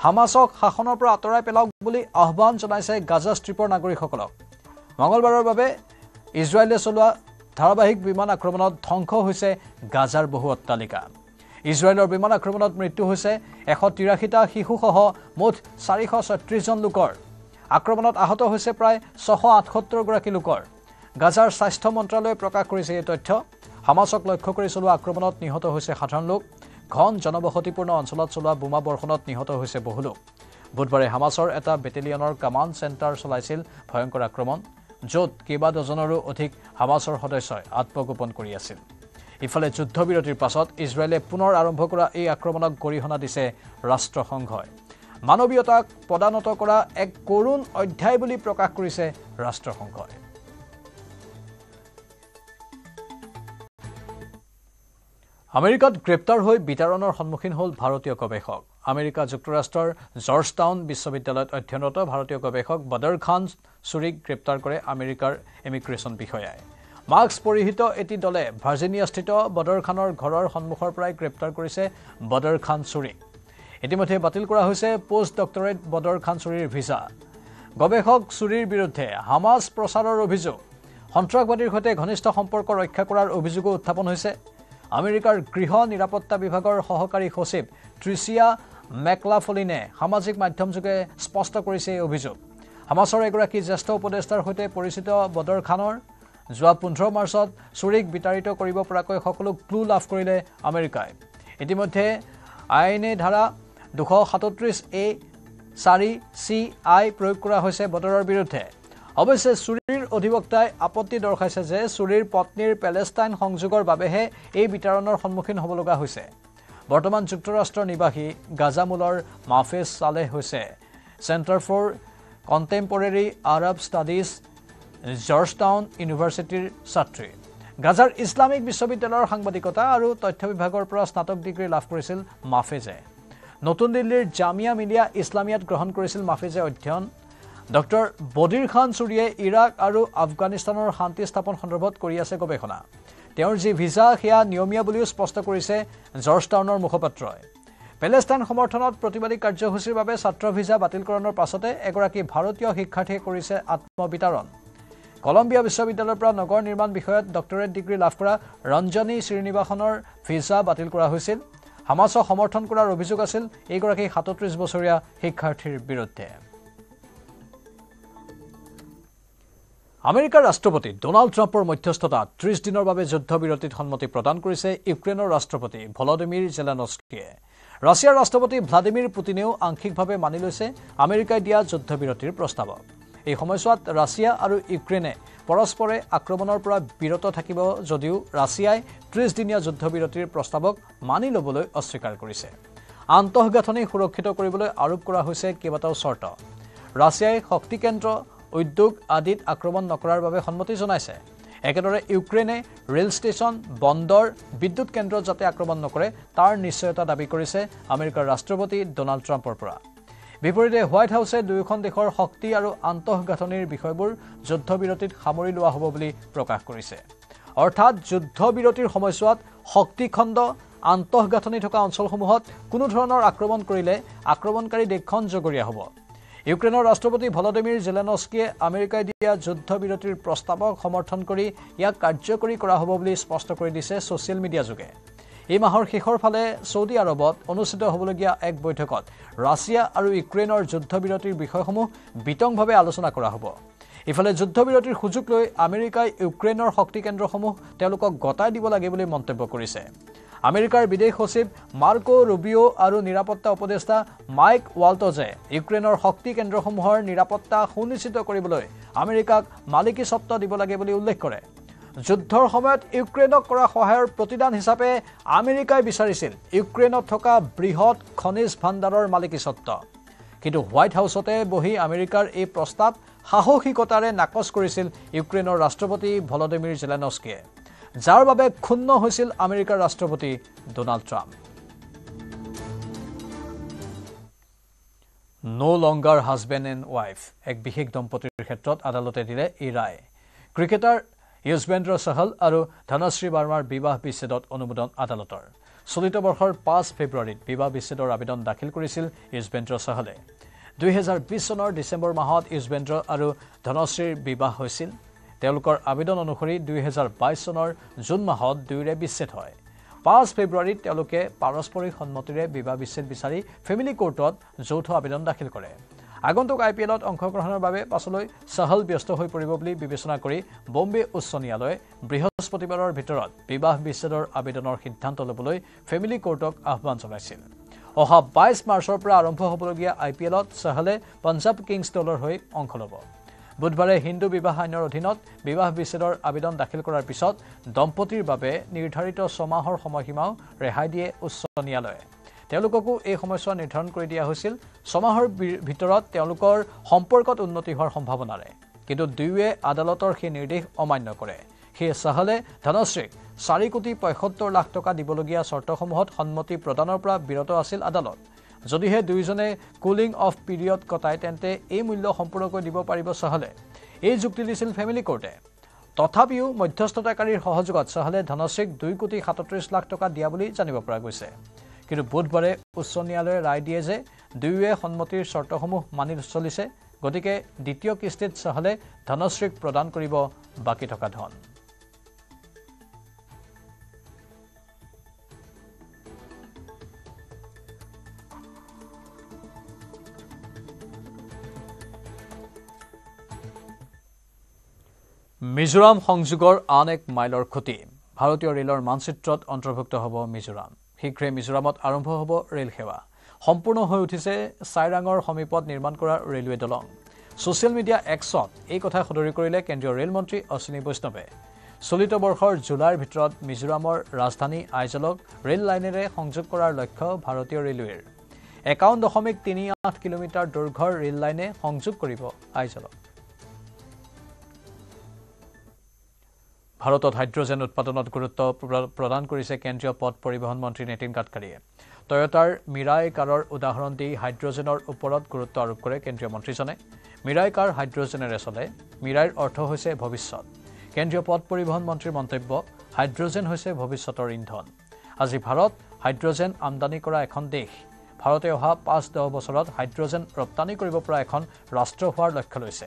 হামাছক শাসনৰ পৰা আঁতৰাই পেলাওক বুলি আহ্বান জনাইছে গাজা ষ্ট্ৰীপৰ নাগৰিকসকলক মঙলবাৰৰ বাবে ইজৰাইলে চলোৱা ধাৰাবাহিক বিমান আক্ৰমণত ধ্বংস হৈছে গাজাৰ বহু অট্টালিকা ইজৰাইলৰ বিমান আক্ৰমণত মৃত্যু হৈছে 183টা শিশুসহ মুঠ 436 জন লোকৰ আক্ৰমণত আহত হৈছে প্ৰায় 678 গৰাকী লোকৰ গাজাৰ স্বাস্থ্য মন্ত্ৰালয়ে প্ৰকাশ কৰিছে এই তথ্য হামাছক লক্ষ্য কৰি চলোৱা আক্ৰমণত নিহত হৈছে সাধাৰণ লোক ঘন জনবসতিপূৰ্ণ অঞ্চলত চলোৱা বোমা বৰ্ষণত নিহত হৈছে বহু লোক বুধবাৰে হামাছৰ এটা বেটেলিয়নৰ কমাণ্ড চেণ্টাৰ চলাইছিল ভয়ংকৰ আক্ৰমণ য'ত কেইবা ডজনৰো অধিক হামাছৰ সদস্যই আত্মগোপন কৰি আছিল ইফালে যুদ্ধবিৰতিৰ পাছত ইজৰাইলে পুনৰ আৰম্ভ কৰা এই আক্ৰমণক গৰিহণা দিছে ৰাষ্ট্ৰসংঘই মানৱীয়তাক পদানত কৰা এক কৰুণ অধ্যায় বুলি প্ৰকাশ কৰিছে ৰাষ্ট্ৰসংঘই আমেৰিকাত গ্ৰেপ্তাৰ হৈ বিতাৰণৰ সন্মুখীন হ'ল ভাৰতীয় গৱেষক আমেৰিকা যুক্তৰাষ্ট্ৰৰ জৰ্জটাউন বিশ্ববিদ্যালয়ত অধ্যয়নৰত ভাৰতীয় গৱেষক বদৰ খান চুৰিক গ্ৰেপ্তাৰ কৰে আমেৰিকাৰ ইমিগ্ৰেশ্যন বিষয়াই মাস্ক পৰিহিত এটি দলে ভাৰ্জিনিয়াস্থিত বদৰ খানৰ ঘৰৰ সন্মুখৰ পৰাই গ্ৰেপ্তাৰ কৰিছে বদৰ খান চুৰিক ইতিমধ্যে বাতিল কৰা হৈছে পোষ্ট ডক্টৰেট বদৰ খান চুৰিৰ ভিছা গৱেষক চুৰিৰ বিৰুদ্ধে হামাছ প্ৰচাৰৰ অভিযোগ সন্ত্ৰাসবাদীৰ সৈতে ঘনিষ্ঠ সম্পৰ্ক ৰক্ষা কৰাৰ অভিযোগো উত্থাপন হৈছে আমেৰিকাৰ গৃহ নিৰাপত্তা বিভাগৰ সহকাৰী সচিব ট্ৰিচিয়া মেকলাফলিনে সামাজিক মাধ্যমযোগে স্পষ্ট কৰিছে এই অভিযোগ হামাছৰ এগৰাকী জ্যেষ্ঠ উপদেষ্টাৰ সৈতে পৰিচিত বদৰ খানৰ যোৱা 15 মাৰ্চত চুৰিক বিতাৰিত কৰিব পৰাকৈ সকলো ক্লু লাভ কৰিলে আমেৰিকাই ইতিমধ্যে আইনে ধাৰা 237A4CI প্ৰয়োগ কৰা হৈছে বদৰৰ বিৰুদ্ধে অৱশ্যে চুৰিৰ অধিবক্তাই আপত্তি দৰ্শাইছে যে চুৰিৰ পত্নীৰ পেলেষ্টাইন সংযোগৰ বাবেহে এই বিতাৰণৰ সন্মুখীন হ'ব লগা হৈছে বৰ্তমান যুক্তৰাষ্ট্ৰৰ নিবাসী গাজা মূলৰ মাহফেজ সালেহ হৈছে centre for contemporary Arab studies Georgetown ইউনিভাৰ্চিটিৰ ছাত্ৰী গাজাৰ ইছলামিক বিশ্ববিদ্যালয়ৰ সাংবাদিকতা আৰু তথ্য বিভাগৰ পৰা স্নাতক ডিগ্ৰী লাভ কৰিছিল মাহফেজে নতুন দিল্লীৰ জামিয়া মিলিয়া ইছলামিয়াত গ্ৰহণ কৰিছিল মাহফেজে অধ্যয়ন ডক্টৰ বদিৰ খান চুৰিয়ে ইৰাক আৰু আফগানিস্তানৰ শান্তি স্থাপন সন্দৰ্ভত কৰি আছে গৱেষণা তেওঁৰ যি ভিছা সেয়া নিয়মীয়া বুলিও স্পষ্ট কৰিছে জৰ্জটাউনৰ মুখপাত্ৰই পেলেষ্টাইন সমৰ্থনত প্ৰতিবাদী কাৰ্যসূচীৰ বাবে ছাত্ৰ ভিছা বাতিলকৰণৰ পাছতে এগৰাকী ভাৰতীয় শিক্ষাৰ্থীয়ে কৰিছে আত্মবিতাৰণ কলম্বিয়া বিশ্ববিদ্যালয়ৰ পৰা নগৰ নিৰ্মাণ বিষয়ত ডক্টৰেট ডিগ্ৰী লাভ কৰা ৰঞ্জনী শ্ৰীনিবাসনৰ ভিছা বাতিল কৰা হৈছিল হামাছক সমৰ্থন কৰাৰ অভিযোগ আছিল এইগৰাকী 37 বছৰীয়া শিক্ষাৰ্থীৰ বিৰুদ্ধে আমেৰিকাৰ ৰাষ্ট্ৰপতি ডোনাল্ড ট্ৰাম্পৰ মধ্যস্থতাত 30 দিনৰ বাবে যুদ্ধবিৰতিত সন্মতি প্ৰদান কৰিছে ইউক্ৰেইনৰ ৰাষ্ট্ৰপতি ভলোদিমিৰ জেলেনস্কিয়ে ৰাছিয়াৰ ৰাষ্ট্ৰপতি ভ্লাদিমিৰ পুটিনেও আংশিকভাৱে মানি লৈছে আমেৰিকাই দিয়া যুদ্ধবিৰতিৰ প্ৰস্তাৱক এই সময়ছোৱাত ৰাছিয়া আৰু ইউক্ৰেইনে পৰস্পৰে আক্ৰমণৰ পৰা বিৰত থাকিব যদিও ৰাছিয়াই 30 দিনীয়া যুদ্ধবিৰতিৰ প্ৰস্তাৱক মানি ল'বলৈ অস্বীকাৰ কৰিছে আন্তঃগাঁথনি সুৰক্ষিত কৰিবলৈ আৰোপ কৰা হৈছে কেইবাটাও চৰ্ত ৰাছিয়াই শক্তি কেন্দ্ৰ উদ্যোগ আদিত আক্ৰমণ নকৰাৰ বাবে সন্মতি জনাইছে একেদৰে ইউক্ৰেইনে ৰেল ষ্টেচন বন্দৰ বিদ্যুৎ কেন্দ্ৰত যাতে আক্ৰমণ নকৰে তাৰ নিশ্চয়তা দাবী কৰিছে আমেৰিকাৰ ৰাষ্ট্ৰপতি ডোনাল্ড ট্ৰাম্পৰ পৰা বিপৰীতে হোৱাইট হাউছে দুয়োখন দেশৰ শক্তি আৰু আন্তঃগাঁথনিৰ বিষয়বোৰ যুদ্ধবিৰতিত সামৰি লোৱা হ'ব বুলি প্ৰকাশ কৰিছে অৰ্থাৎ যুদ্ধবিৰতিৰ সময়ছোৱাত শক্তিখণ্ড আন্তঃগাঁথনি থকা অঞ্চলসমূহত কোনো ধৰণৰ আক্ৰমণ কৰিলে আক্ৰমণকাৰী দেশখন জগৰীয়া হ'ব ইউক্ৰেইনৰ ৰাষ্ট্ৰপতি ভলোদিমিৰ জেলেনস্কিয়ে আমেৰিকাই দিয়া যুদ্ধবিৰতিৰ প্ৰস্তাৱক সমৰ্থন কৰি ইয়াক কাৰ্যকৰী কৰা হ'ব বুলি স্পষ্ট কৰি দিছে ছ'চিয়েল মিডিয়া যোগে এই মাহৰ শেষৰ ফালে সৌদি আৰবত অনুষ্ঠিত হ'বলগীয়া এক বৈঠকত ৰাছিয়া আৰু ইউক্ৰেইনৰ যুদ্ধবিৰতিৰ বিষয়সমূহ বিতংভাৱে আলোচনা কৰা হ'ব ইফালে যুদ্ধবিৰতিৰ সুযোগ লৈ আমেৰিকাই ইউক্ৰেইনৰ শক্তি কেন্দ্ৰসমূহ তেওঁলোকক গতাই দিব লাগে বুলি মন্তব্য কৰিছে আমেৰিকাৰ বিদেশ সচিব মাৰ্কো ৰুবিও আৰু নিৰাপত্তা উপদেষ্টা মাইক ৱাল্টজে ইউক্ৰেইনৰ শক্তি কেন্দ্ৰসমূহৰ নিৰাপত্তা সুনিশ্চিত কৰিবলৈ আমেৰিকাক মালিকী স্বত্ব দিব লাগে বুলি উল্লেখ কৰে যুদ্ধৰ সময়ত ইউক্ৰেইনক কৰা সহায়ৰ প্ৰতিদান হিচাপে আমেৰিকাই বিচাৰিছিল ইউক্ৰেইনত থকা বৃহৎ খনিজ ভাণ্ডাৰৰ মালিকী স্বত্ব কিন্তু হোৱাইট হাউচতে বহি আমেৰিকাৰ এই প্ৰস্তাৱ সাহসিকতাৰে নাকচ কৰিছিল ইউক্ৰেইনৰ ৰাষ্ট্ৰপতি ভলোদিমিৰ জেলেনস্কিয়ে যাৰ বাবে ক্ষুণ্ণ হৈছিল আমেৰিকাৰ ৰাষ্ট্ৰপতি Donald Trump no longer husband and wife এক বিশেষ দম্পতীৰ ক্ষেত্ৰত আদালতে দিলে এই ৰায় ক্ৰিকেটাৰ युजवेंद्र सहल और धनश्री बार्मार विवाह विच्छेदत अनुमोदन आदालतर चलित वर्षर 5 फेब्रुवारीत विवाह विच्छेदर आवेदन दाखिल करिছিল युजवेंद्र सहले 2020 চনৰ ডিসেম্বৰ মাহত युजवेंद्र और धनश्रीर विवाह হৈছিল তেওঁলোকৰ আবেদন অনুসৰি 2022 চনৰ জুন মাহত দুয়োৰে বিচ্ছেদ হয় 5 ফেব্ৰুৱাৰীত তেওঁলোকে পাৰস্পৰিক সন্মতিৰে বিবাহ বিচ্ছেদ বিচাৰি ফেমিলি কোৰ্টত যৌথ আবেদন দাখিল কৰে আগন্তুক আইপিএলত অংশগ্ৰহণৰ বাবে পাছলৈ সহল ব্যস্ত হৈ পৰিব বুলি বিবেচনা কৰি বম্বে উচ্চ ন্যায়ালয়ে বৃহস্পতিবাৰৰ ভিতৰত বিবাহ বিচ্ছেদৰ আবেদনৰ সিদ্ধান্ত ল'বলৈ ফেমিলি কোৰ্টক আহ্বান জনাইছিল অহা 22 মাৰ্চৰ পৰা আৰম্ভ হ'বলগীয়া আইপিএলত সহলে পঞ্জাব কিংছ দলৰ হৈ অংশ ল'ব বুধবাৰে হিন্দু বিবাহ আইনৰ অধীনত বিবাহ বিচ্ছেদৰ আবেদন দাখিল কৰাৰ পিছত দম্পতিৰ বাবে নিৰ্ধাৰিত 6 মাহৰ সময়সীমাও ৰেহাই দিয়ে উচ্চ ন্যায়ালয়ে তেওঁলোককো এই সময়ছোৱা নিৰ্ধাৰণ কৰি দিয়া হৈছিল 6 মাহৰ ভিতৰত তেওঁলোকৰ সম্পৰ্কত উন্নতি হোৱাৰ সম্ভাৱনাৰে কিন্তু দুয়োৱে আদালতৰ সেই নিৰ্দেশ অমান্য কৰে সেই সহলে ধনশ্ৰীক 4 কোটি 75 লাখ টকা দিবলগীয়া চৰ্তসমূহত সন্মতি প্ৰদানৰ পৰা বিৰত আছিল আদালত যদিহে দুইজনে কুলিং অফ পিৰিয়ড কটাই তেন্তে এই মূল্য সম্পূৰ্ণকৈ দিব পাৰিব সহলে এই যুক্তি দিছিল ফেমিলি কোৰ্টে তথাপিও মধ্যস্থতাকাৰীৰ সহযোগত সহলে ধনশ্ৰীক 2 কোটি 37 লাখ টকা দিয়া বুলি জানিব পৰা গৈছে কিন্তু বুধবাৰে উচ্চ ন্যায়ালয়ে ৰায় দিয়ে যে দুয়োৱে সন্মতিৰ চৰ্তসমূহ মানি চলিছে গতিকে দ্বিতীয় কিস্তিত সহলে ধনশ্ৰীক প্ৰদান কৰিব বাকি থকা ধন মিজোৰাম সংযোগৰ আন এক মাইলৰ খুঁটি ভাৰতীয় ৰেলৰ মানচিত্ৰত অন্তৰ্ভুক্ত হ'ব মিজোৰাম শীঘ্ৰে মিজোৰামত আৰম্ভ হ'ব ৰেল সেৱা সম্পূৰ্ণ হৈ উঠিছে সাইৰাঙৰ সমীপত নিৰ্মাণ কৰা ৰেলৱে দলং সোশ্যাল মিডিয়া এক্সত এই কথা সদৰি কৰিলে কেন্দ্ৰীয় ৰেল মন্ত্ৰী অশ্বিনী বৈষ্ণৱে চলিত বৰ্ষৰ জুলাইৰ ভিতৰত মিজোৰামৰ ৰাজধানী আইজলক ৰেল লাইনেৰে সংযোগ কৰাৰ লক্ষ্য ভাৰতীয় ৰেলৱেৰ 51.38 কিলোমিটাৰ দৈৰ্ঘ্যৰ ৰেল লাইনে সংযোগ কৰিব আইজলক ভাৰতত হাইড্ৰোজেন উৎপাদনত গুৰুত্ব প্ৰদান কৰিছে কেন্দ্ৰীয় পথ পৰিবহণ মন্ত্ৰী নীতিন গাডকাৰীয়ে টয়োটাৰ মিৰাই কাৰৰ উদাহৰণ দি হাইড্ৰোজেনৰ ওপৰত গুৰুত্ব আৰোপ কৰে কেন্দ্ৰীয় মন্ত্ৰীজনে মিৰাই কাৰ হাইড্ৰোজেনেৰে চলে মিৰাইৰ অৰ্থ হৈছে ভৱিষ্যত কেন্দ্ৰীয় পথ পৰিবহণ মন্ত্ৰীৰ মন্তব্য হাইড্ৰোজেন হৈছে ভৱিষ্যতৰ ইন্ধন আজি ভাৰত হাইড্ৰোজেন আমদানি কৰা এখন দেশ ভাৰতে অহা 5-10 বছৰত হাইড্ৰোজেন ৰপ্তানি কৰিব পৰা এখন ৰাষ্ট্ৰ হোৱাৰ লক্ষ্য লৈছে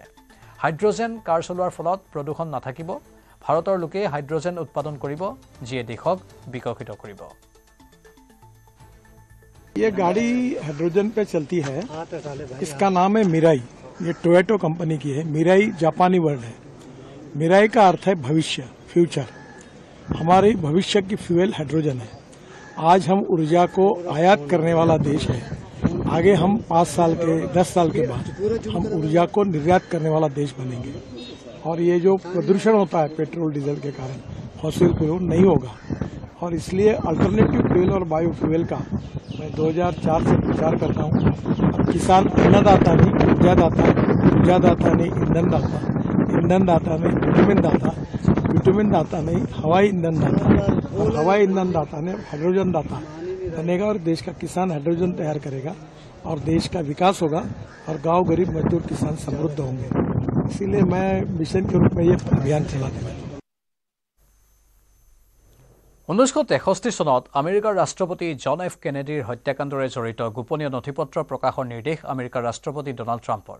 হাইড্ৰোজেন কাৰ চলোৱাৰ ফলত প্ৰদূষণ নাথাকিব ভাৰতৰ লোকে হাইড্ৰোজেন উৎপাদন কৰিব যিয়ে দেশক বিকশিত কৰিব ये गाड़ी हाइड्रोजन पे चलती है इसका नाम है मिराई ये टोयोटा कंपनी की है मिराई जापानी वर्ड है मिराई का अर्थ है भविष्य फ्यूचर हमारे भविष्य की फ्यूल हाइड्रोजन है आज हम ऊर्जा को आयात करने वाला देश है आगे हम 5 साल के 10 साल के बाद हम ऊर्जा को निर्यात करने वाला देश बनेंगे और ये जो प्रदूषण होता है पेट्रोल डीजल के कारण फॉसिल फ्यूल नहीं होगा और इसलिए अल्टरनेटिव फ्यूल और बायो फ्यूल का मैं 2004 से प्रचार करता हूँ किसान अन्नदाता नहीं ऊर्जादाता नहीं ईंधन दाता नहीं विटामिन दाता नहीं हवाई ईंधन दाता और हवाई ईंधन दाता ने हाइड्रोजन दाता बनेगा और देश का किसान हाइड्रोजन तैयार करेगा और देश का विकास होगा और गांव गरीब मजदूर किसान समृद्ध होंगे इसीलिए मैं मिशन के रूप में ये अभियान चलाने वाला हूँ 1963 চনত আমেৰিকাৰ ৰাষ্ট্ৰপতি জন এফ কেনেডীৰ হত্যাকাণ্ডৰে জড়িত গোপনীয় নথিপত্ৰ প্ৰকাশৰ নিৰ্দেশ আমেৰিকাৰ ৰাষ্ট্ৰপতি ডনাল্ড ট্ৰাম্পৰ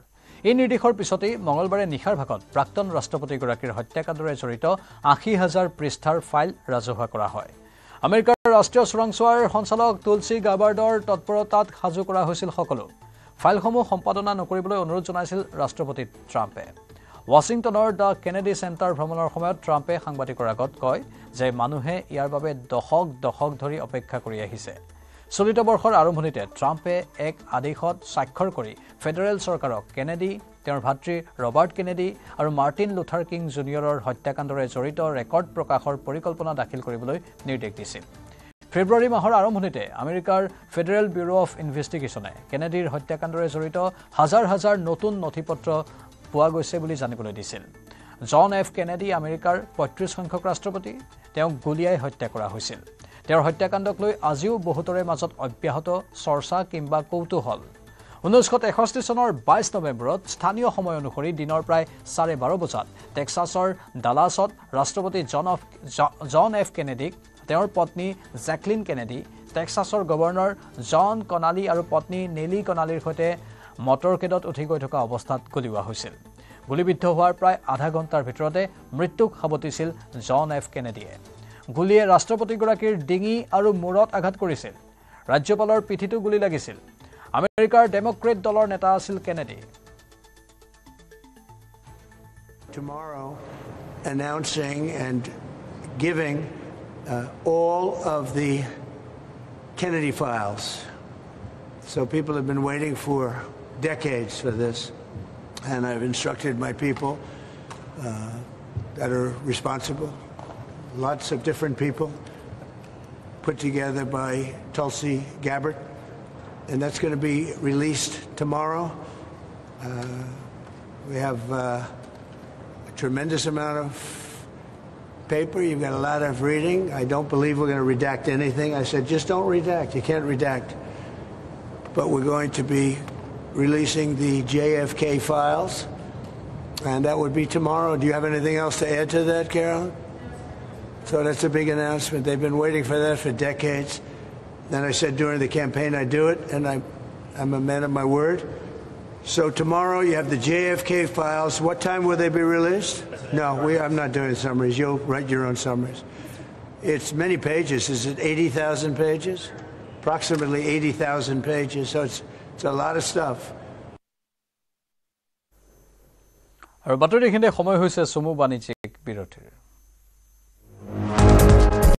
এই নিৰ্দেশৰ পিছতেই মঙলবাৰে নিশাৰ ভাগত প্ৰাক্তন ৰাষ্ট্ৰপতিগৰাকীৰ হত্যাকাণ্ডৰে জড়িত 80,000 পৃষ্ঠাৰ ফাইল ৰাজহুৱা কৰা হয় আমেৰিকাৰ ৰাষ্ট্ৰীয় চোৰাংচোৱাৰ সঞ্চালক তুলসী গাবাৰ্ডৰ তৎপৰতাত সাজু কৰা হৈছিল সকলো ফাইলসমূহ সম্পাদনা নকৰিবলৈ অনুৰোধ জনাইছিল ৰাষ্ট্ৰপতি ট্ৰাম্পে ৱাশ্বিংটনৰ দ্য কেনেডি চেণ্টাৰ ভ্ৰমণৰ সময়ত ট্ৰাম্পে সাংবাদিকৰ আগত কয় যে মানুহে ইয়াৰ বাবে দশক ধৰি অপেক্ষা কৰি আহিছে চলিত বৰ্ষৰ আৰম্ভণিতে ট্ৰাম্পে এক আদেশত স্বাক্ষৰ কৰি ফেডাৰেল চৰকাৰক কেনেডি তেওঁৰ ভাতৃ ৰবাৰ্ট কেনেডি আৰু মাৰ্টিন লুথাৰ কিং জুনিয়ৰৰ হত্যাকাণ্ডৰে জড়িত ৰেকৰ্ড প্ৰকাশৰ পৰিকল্পনা দাখিল কৰিবলৈ নিৰ্দেশ দিছিল ফেব্ৰুৱাৰী মাহৰ আৰম্ভণিতে আমেৰিকাৰ ফেডাৰেল ব্যুৰো অফ ইনভেষ্টিগেশ্যনে কেনেডিৰ হত্যাকাণ্ডৰে জড়িত হাজাৰ নতুন নথিপত্ৰ পোৱা গৈছে বুলি জানিবলৈ দিছিল জন এফ কেনেডি আমেৰিকাৰ 35 সংখ্যক ৰাষ্ট্ৰপতি তেওঁক গুলিয়াই হত্যা কৰা হৈছিল তেওঁৰ হত্যাকাণ্ডক লৈ আজিও বহুতৰে মাজত অব্যাহত চৰ্চা কিংবা কৌতূহল 1963 চনৰ 22 নৱেম্বৰত স্থানীয় সময় অনুসৰি দিনৰ প্ৰায় 12:30 বজাত টেক্সাছৰ ডালাছত ৰাষ্ট্ৰপতি জন এফ কেনেডিক তেওঁৰ পত্নী জেকলিন কেনেডি টেক্সাছৰ গভৰ্ণৰ জন কনালি আৰু পত্নী নেলি কনালিৰ সৈতে মটৰকেডত উঠি গৈ থকা অৱস্থাত গুলীওৱা হৈছিল গুলীবিদ্ধ হোৱাৰ প্ৰায় আধা ঘণ্টাৰ ভিতৰতে মৃত্যুক সাৱটিছিল জন এফ কেনেডিয়ে গুলীয়ে ৰাষ্ট্ৰপতিগৰাকীৰ ডিঙি আৰু মূৰত আঘাত কৰিছিল ৰাজ্যপালৰ পিঠিতো গুলী লাগিছিল আমেৰিকাৰ ডেমোক্ৰেট দলৰ নেতা আছিল Kennedy Tomorrow announcing and giving all of the Kennedy files. So people have been waiting for decades for this, and I've instructed my people that are responsible, lots of different people, put together by Tulsi Gabbard, and that's going to be released tomorrow. We have a tremendous amount of paper. You've got a lot of reading. I don't believe we're going to redact anything. I said, just don't redact. You can't redact. But we're going to be releasing the JFK files, and that would be tomorrow. Do you have anything else to add to that, Carolyn? So that's a big announcement. They've been waiting for that for decades. Then I said during the campaign I'd do it, and I'm a man of my word. So tomorrow you have the JFK files. What time will they be released? No, I'm not doing summaries. You'll write your own summaries. It's many pages. Is it 80,000 pages? Approximately 80,000 pages. So it's a lot of stuff. আৰু বাতৰিখিনিতে সময় হৈছে চমু বাণিজ্যিক বিৰতিৰ